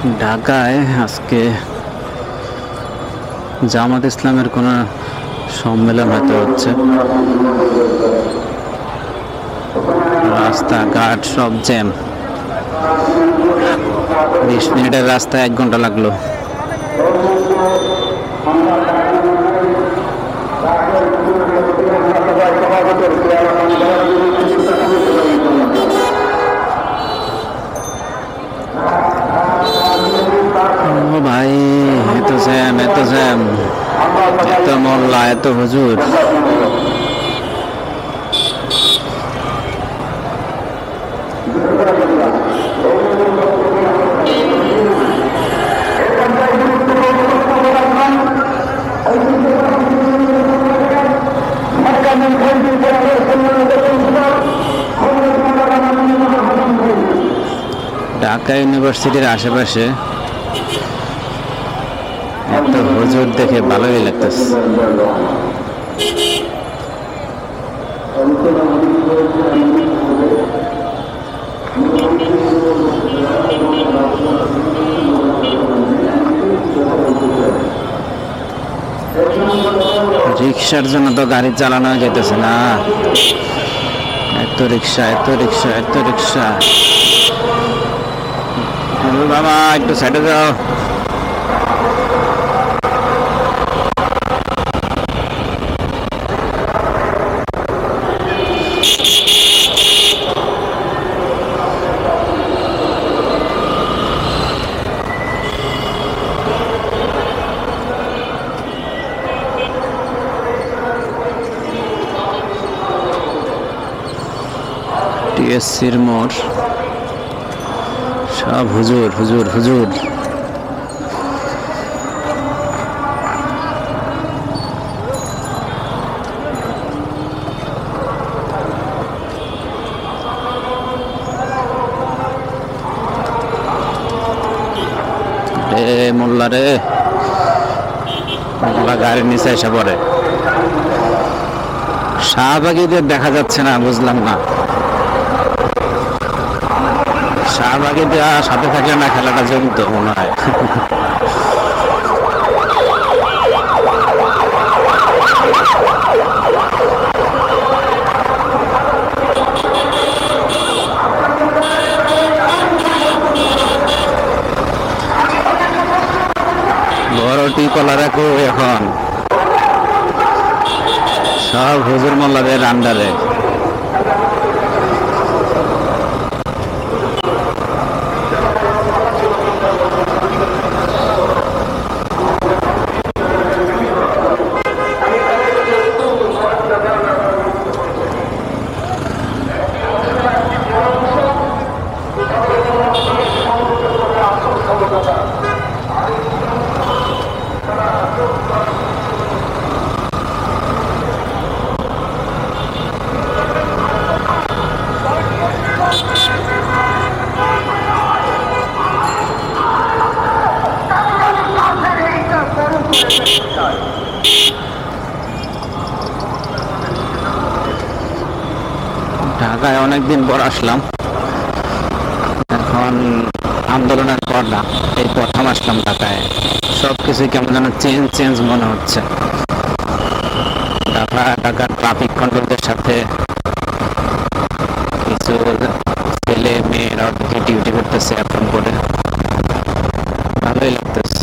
ঢাকায় আজকে জামাত ইসলামের কোন সম্মেলন হতে হচ্ছে। রাস্তাঘাট সব জ্যাম। 20 মিনিটের রাস্তায় 1 ঘন্টা লাগলো। ও ভাই, এত জ্যাম, এত জ্যাম, এত মোল্লা, এত হুজুর। ঢাকা ইউনিভার্সিটির আশেপাশে এত হুজুর দেখে ভালোই লাগতেছে। রিক্সার জন্য তো গাড়ি চালানো যেতেছে না। এত রিক্সা, এত রিক্সা, এত রিক্সা। বাবা একটু সাইডে যাও। টিএসসির মোড়, সব হুজুর হুজুর হুজুর। রে মোল্লা রে, মোল্লা গাড়ির নিচে এসে পড়ে। শাহবাগীদের দেখা যাচ্ছে না, বুঝলাম না। শাহবাগীদের সাথে থাকলে না খেলাটা জমতো মনে হয়। বড় টিপলা রাখো এখন, সব হুজুর মোল্লাদের আন্ডারে। ঢাকায় অনেকদিন পর আসলাম, এখন আন্দোলনের পর না, এই প্রথম আসলাম ঢাকায়। সবকিছু কেমন যেন চেঞ্জ চেঞ্জ মনে হচ্ছে। ঢাকার ট্রাফিক কন্ট্রোলদের সাথে কিছু ছেলে মেয়েরা ডিউটি করতেছে এখন করে, ভালোই লাগতেছে।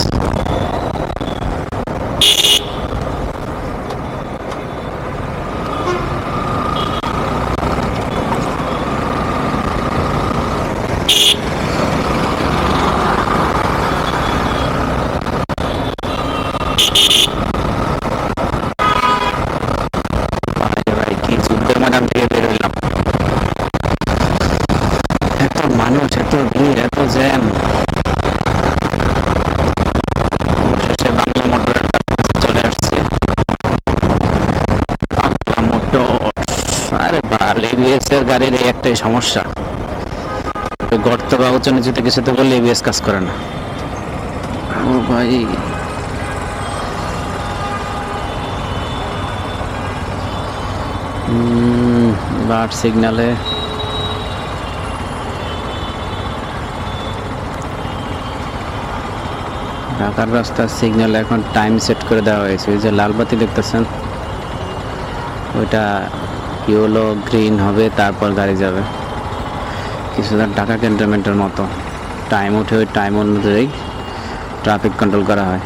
এত মানুষ, এত ভিড়, এত জ্যাম। শেষে বাংলা মোটরের চলে আসছে। বাংলা মোটর, আরে বাল, এবিএস এর গাড়ির এই একটাই সমস্যা, গর্ত বা উঁচু নিচুতে কিছুতে বললে এবিএস কাজ করে না। ও ভাই, বার্ড সিগনালে ঢাকার রাস্তার সিগন্যাল এখন টাইম সেট করে দেওয়া হয়েছে। ওই যে লাল বাতি দেখতেছেন, ওইটা ইয়েলো গ্রিন হবে, তারপর গাড়ি যাবে। কিছুটা ঢাকা ক্যান্টনমেন্টের মতো টাইম উঠে ওই টাইম অনুযায়ী ট্রাফিক কন্ট্রোল করা হয়।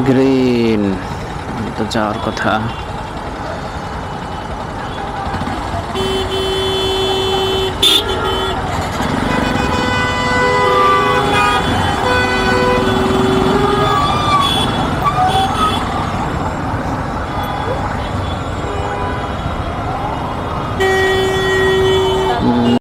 গ্রিন তো যাওয়ার কথা।